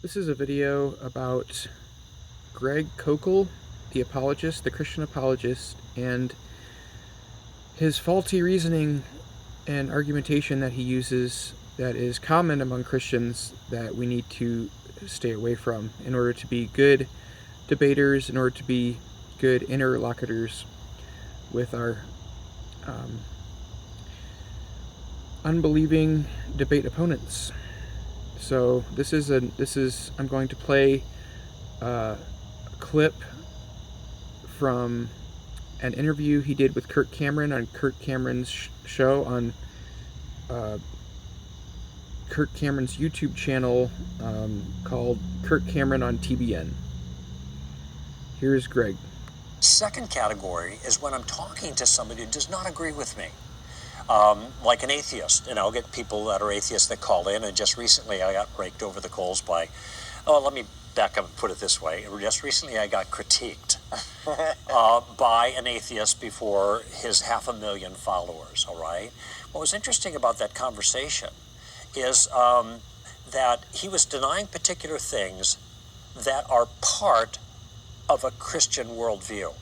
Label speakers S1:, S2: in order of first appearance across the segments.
S1: This is a video about Greg Koukl, the apologist, the Christian apologist, and his faulty reasoning and argumentation that he uses that is common among Christians that we need to stay away from in order to be good debaters, in order to be good interlocutors with our unbelieving debate opponents. So I'm going to play a clip from an interview he did with Kirk Cameron on Kirk Cameron's show on Kirk Cameron's YouTube channel called Kirk Cameron on TBN. Here's Greg.
S2: Second category is when I'm talking to somebody who does not agree with me. Like an atheist, and I'll get people that are atheists that call in, and just recently I got raked over the coals by, let me back up and put it this way. Just recently I got critiqued by an atheist before his 500,000 followers, all right? What was interesting about that conversation is that he was denying particular things that are part of a Christian worldview.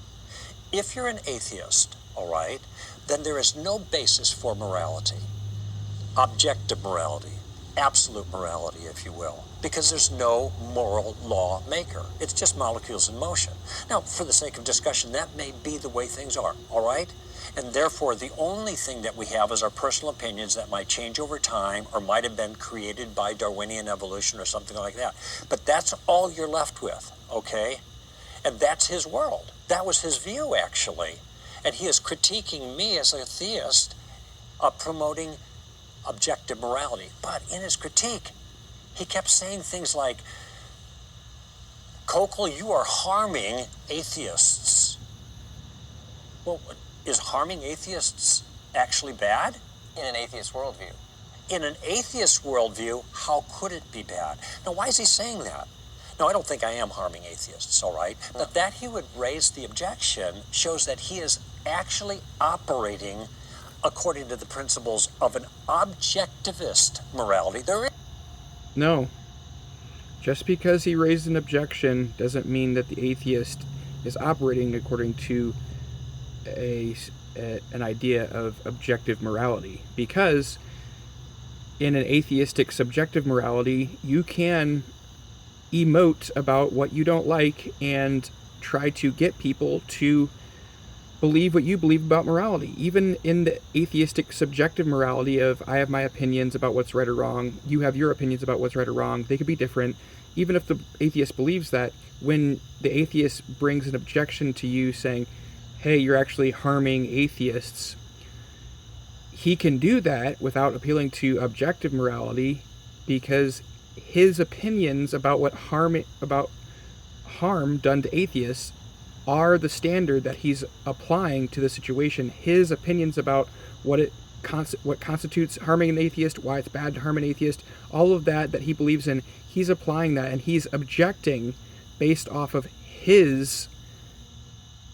S2: If you're an atheist, all right, then there is no basis for morality, objective morality, absolute morality, if you will, because there's no moral law maker. It's just molecules in motion. Now, for the sake of discussion, that may be the way things are, all right? And therefore, the only thing that we have is our personal opinions that might change over time or might have been created by Darwinian evolution or something like that. But that's all you're left with, okay? And that's his world. That was his view, actually. And he is critiquing me as a theist, promoting objective morality. But in his critique, he kept saying things like, Koukl, you are harming atheists. Well, is harming atheists actually bad?
S3: In an atheist worldview.
S2: In an atheist worldview, how could it be bad? Now, why is he saying that? Now, I don't think I am harming atheists, all right? No. But that he would raise the objection shows that he is actually operating according to the principles of an objectivist morality.
S1: No. Just because he raised an objection doesn't mean that the atheist is operating according to an idea of objective morality. Because in an atheistic subjective morality, you can emote about what you don't like and try to get people to believe what you believe about morality. Even in the atheistic subjective morality of I have my opinions about what's right or wrong, you have your opinions about what's right or wrong, they could be different. Even if the atheist believes that, when the atheist brings an objection to you saying, hey, you're actually harming atheists, he can do that without appealing to objective morality, because his opinions about harm done to atheists are the standard that he's applying to the situation. His opinions about what constitutes harming an atheist, why it's bad to harm an atheist, all of that he believes in, he's applying that, and he's objecting based off of his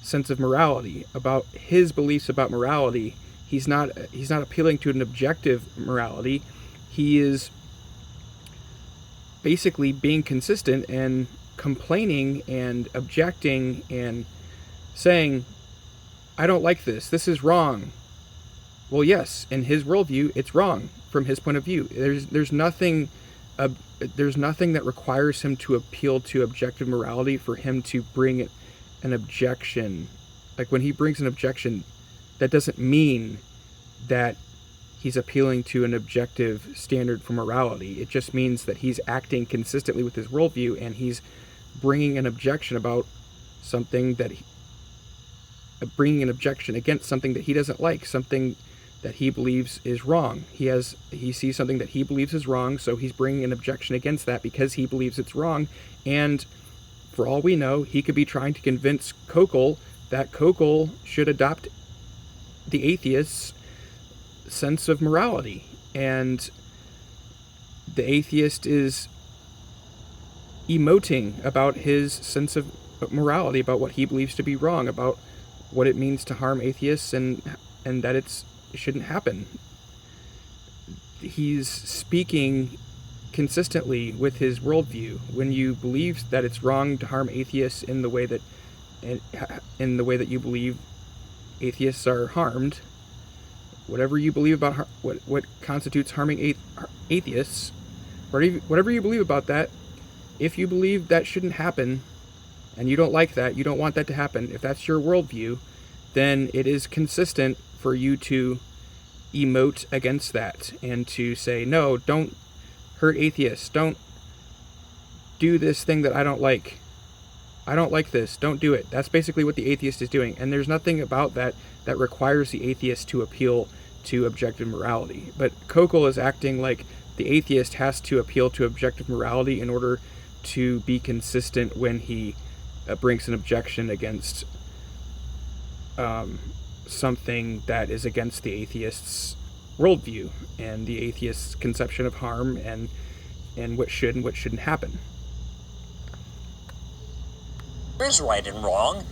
S1: sense of morality, about his beliefs about morality. He's not appealing to an objective morality. He is basically being consistent and complaining and objecting and saying, I don't like this, this is wrong. Well, yes, in his worldview, it's wrong from his point of view. There's nothing that requires him to appeal to objective morality for him to bring an objection. Like, when he brings an objection, that doesn't mean that he's appealing to an objective standard for morality. It just means that he's acting consistently with his worldview, and he's bringing an objection about something bringing an objection against something that he doesn't like, something that he believes is wrong. He sees something that he believes is wrong, so he's bringing an objection against that because he believes it's wrong. And for all we know, he could be trying to convince Koukl that Koukl should adopt the atheist's sense of morality, and the atheist is emoting about his sense of morality, about what he believes to be wrong, about what it means to harm atheists, and that it shouldn't happen. He's speaking consistently with his worldview. When you believe that it's wrong to harm atheists in the way that you believe atheists are harmed, whatever you believe about what constitutes harming atheists, whatever you believe about that, if you believe that shouldn't happen, and you don't like that, you don't want that to happen, if that's your worldview, then it is consistent for you to emote against that and to say, no, don't hurt atheists, don't do this thing that I don't like. I don't like this, don't do it. That's basically what the atheist is doing. And there's nothing about that requires the atheist to appeal to objective morality. But Kokol is acting like the atheist has to appeal to objective morality in order to be consistent when he brings an objection against something that is against the atheist's worldview and the atheist's conception of harm and what should and what shouldn't happen.
S2: There is right and wrong,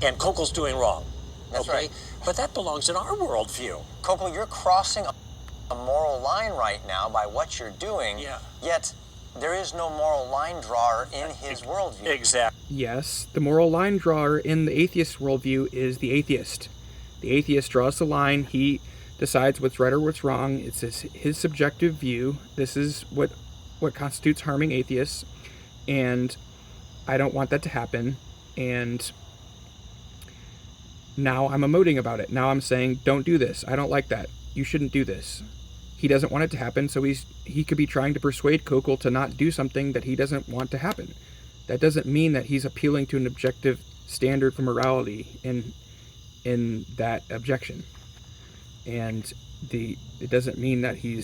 S2: and Kokol's doing wrong.
S3: That's
S2: okay?
S3: right.
S2: But that belongs in our worldview.
S3: Kokol, you're crossing a moral line right now by what you're doing, yet there is no moral line drawer in his worldview.
S2: Exactly.
S1: Yes, the moral line drawer in the atheist worldview is the atheist. The atheist draws the line. He decides what's right or what's wrong. It's his subjective view. This is what constitutes harming atheists, and I don't want that to happen. And now I'm emoting about it. Now I'm saying, don't do this. I don't like that. You shouldn't do this. He doesn't want it to happen, so he could be trying to persuade Kokol to not do something that he doesn't want to happen. That doesn't mean that he's appealing to an objective standard for morality in that objection. And it doesn't mean that he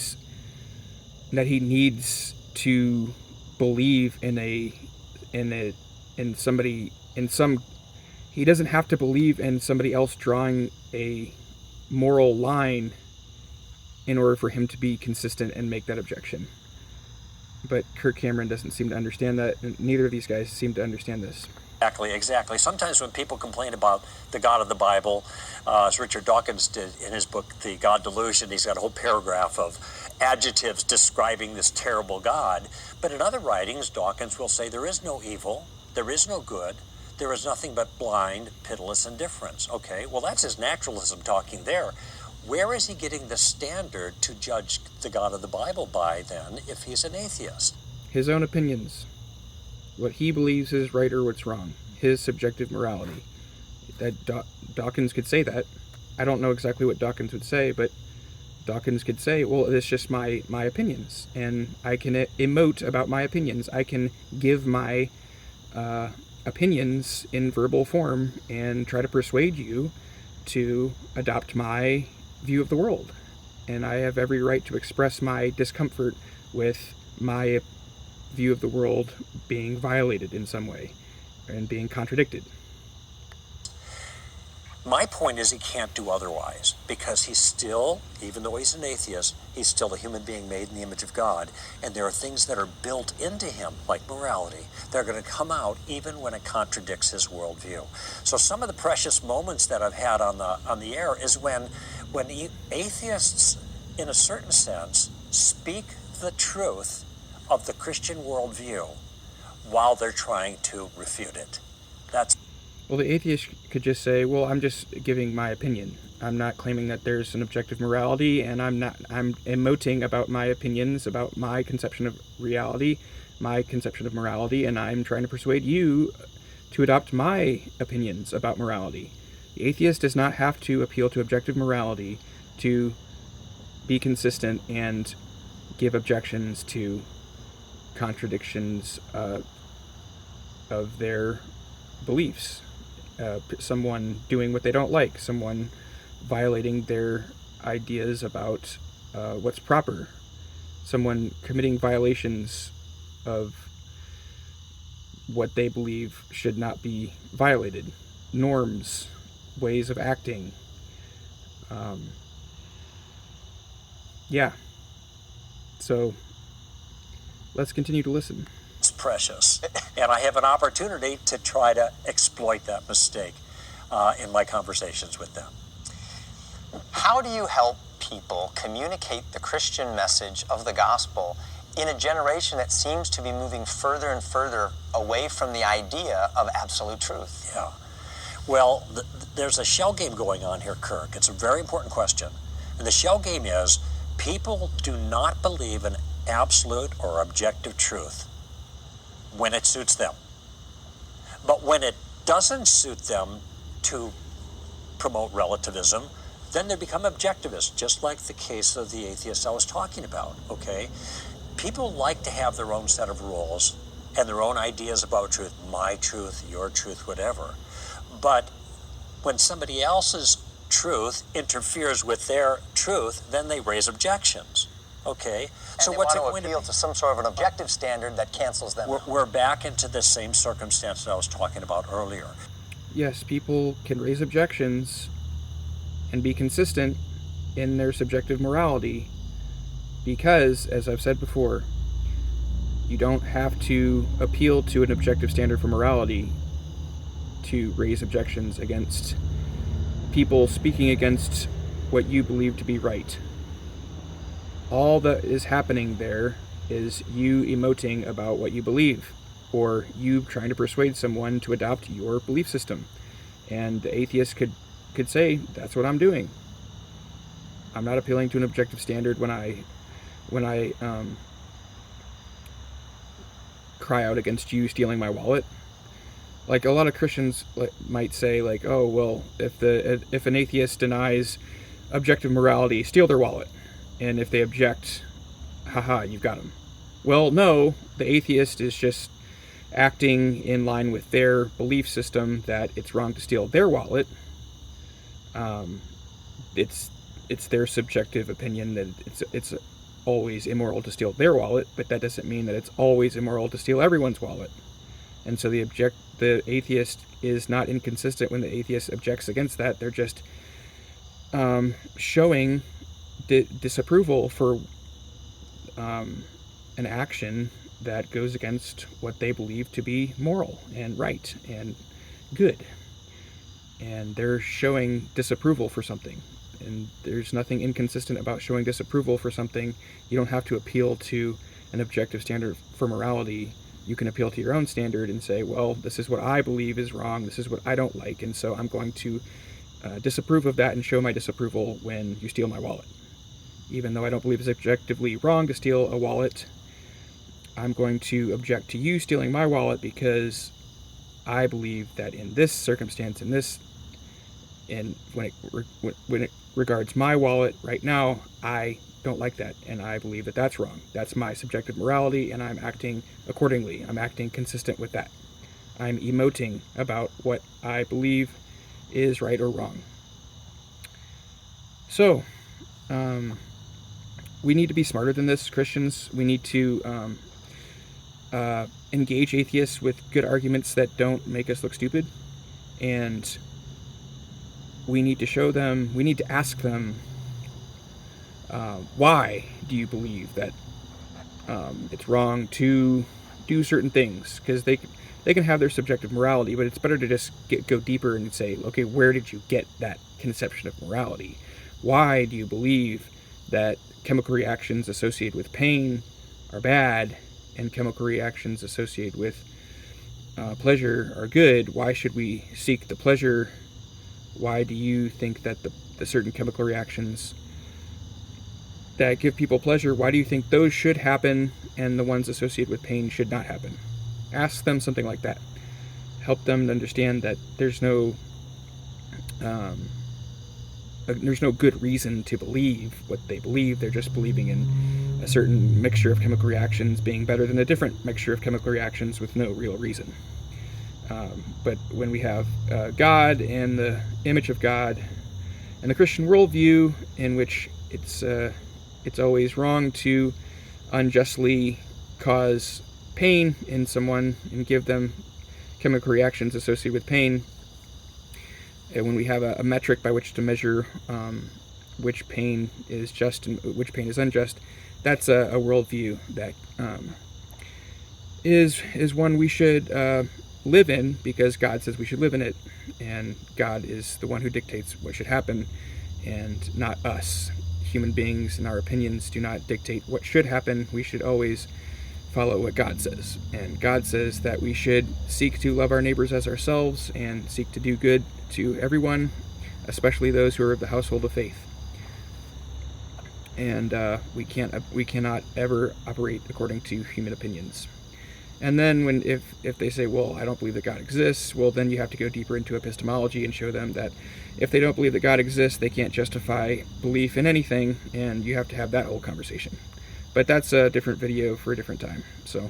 S1: needs to believe he doesn't have to believe in somebody else drawing a moral line in order for him to be consistent and make that objection. But Kirk Cameron doesn't seem to understand that, and neither of these guys seem to understand this.
S2: Exactly. Sometimes when people complain about the God of the Bible, as Richard Dawkins did in his book, The God Delusion, he's got a whole paragraph of adjectives describing this terrible God. But in other writings, Dawkins will say there is no evil, there is no good, there is nothing but blind, pitiless indifference. Okay, well, that's his naturalism talking there. Where is he getting the standard to judge the God of the Bible by, then, if he's an atheist?
S1: His own opinions. What he believes is right or what's wrong. His subjective morality. That Dawkins could say that. I don't know exactly what Dawkins would say, but Dawkins could say, well, it's just my opinions, and I can emote about my opinions. I can give my opinions in verbal form and try to persuade you to adopt my view of the world. And I have every right to express my discomfort with my view of the world being violated in some way and being contradicted.
S2: My point is he can't do otherwise, because he's still, even though he's an atheist, he's still a human being made in the image of God, and there are things that are built into him, like morality, that are going to come out even when it contradicts his worldview. So some of the precious moments that I've had on the air is when atheists, in a certain sense, speak the truth of the Christian worldview while they're trying to refute it.
S1: Well, the atheist could just say, well, I'm just giving my opinion. I'm not claiming that there's an objective morality, and I'm emoting about my opinions, about my conception of reality, my conception of morality, and I'm trying to persuade you to adopt my opinions about morality. The atheist does not have to appeal to objective morality to be consistent and give objections to contradictions of their beliefs. Someone doing what they don't like, someone violating their ideas about what's proper, someone committing violations of what they believe should not be violated, norms, ways of acting. So let's continue to listen.
S2: It's precious, and I have an opportunity to try to exploit that mistake in my conversations with them.
S3: How do you help people communicate the Christian message of the gospel in a generation that seems to be moving further and further away from the idea of absolute truth?
S2: Yeah. Well, there's a shell game going on here, Kirk. It's a very important question. And the shell game is people do not believe in absolute or objective truth when it suits them. But when it doesn't suit them to promote relativism, then they become objectivists, just like the case of the atheists I was talking about, okay? People like to have their own set of rules and their own ideas about truth, my truth, your truth, whatever. But when somebody else's truth interferes with their truth, then they raise objections, okay?
S3: So what's it going to appeal to some sort of an objective standard that cancels them out?
S2: We're back into the same circumstance that I was talking about earlier.
S1: Yes, people can raise objections and be consistent in their subjective morality because, as I've said before, you don't have to appeal to an objective standard for morality to raise objections against people speaking against what you believe to be right. All that is happening there is you emoting about what you believe, or you trying to persuade someone to adopt your belief system. And the atheist could say, that's what I'm doing. I'm not appealing to an objective standard when I cry out against you stealing my wallet. Like a lot of Christians might say, like, oh, well, if an atheist denies objective morality, steal their wallet. And if they object, haha, you've got them. Well, no, the atheist is just acting in line with their belief system that it's wrong to steal their wallet. It's their subjective opinion that it's always immoral to steal their wallet, but that doesn't mean that it's always immoral to steal everyone's wallet. And so the atheist is not inconsistent when the atheist objects against that. They're just showing disapproval for an action that goes against what they believe to be moral and right and good. And they're showing disapproval for something. And there's nothing inconsistent about showing disapproval for something. You don't have to appeal to an objective standard for morality. You can appeal to your own standard and say, well, this is what I believe is wrong. This is what I don't like. And so I'm going to disapprove of that and show my disapproval when you steal my wallet. Even though I don't believe it's objectively wrong to steal a wallet, I'm going to object to you stealing my wallet because I believe that in this circumstance, and when it regards my wallet right now, I don't like that, and I believe that that's wrong. That's my subjective morality, and I'm acting accordingly. I'm acting consistent with that. I'm emoting about what I believe is right or wrong. So, we need to be smarter than this, Christians. We need to engage atheists with good arguments that don't make us look stupid, and we need to ask them, why do you believe that it's wrong to do certain things? Because they can have their subjective morality, but it's better to just go deeper and say, okay, where did you get that conception of morality? Why do you believe that chemical reactions associated with pain are bad and chemical reactions associated with pleasure are good? Why should we seek the pleasure? Why do you think that the certain chemical reactions that give people pleasure, why do you think those should happen and the ones associated with pain should not happen? Ask them something like that. Help them to understand that there's no good reason to believe what they believe. They're just believing in a certain mixture of chemical reactions being better than a different mixture of chemical reactions with no real reason. But when we have God and the image of God and the Christian worldview, in which it's always wrong to unjustly cause pain in someone and give them chemical reactions associated with pain, and when we have a metric by which to measure which pain is just and which pain is unjust, that's a worldview that is one we should live in, because God says we should live in it, and God is the one who dictates what should happen and not us. human beings and our opinions do not dictate what should happen. We should always follow what God says. And God says that we should seek to love our neighbors as ourselves and seek to do good to everyone, especially those who are of the household of faith. And we cannot ever operate according to human opinions. And then if they say, well, I don't believe that God exists, well, then you have to go deeper into epistemology and show them that if they don't believe that God exists, they can't justify belief in anything, and you have to have that whole conversation. But that's a different video for a different time. So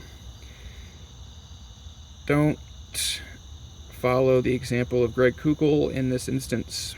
S1: don't follow the example of Greg Kukul in this instance.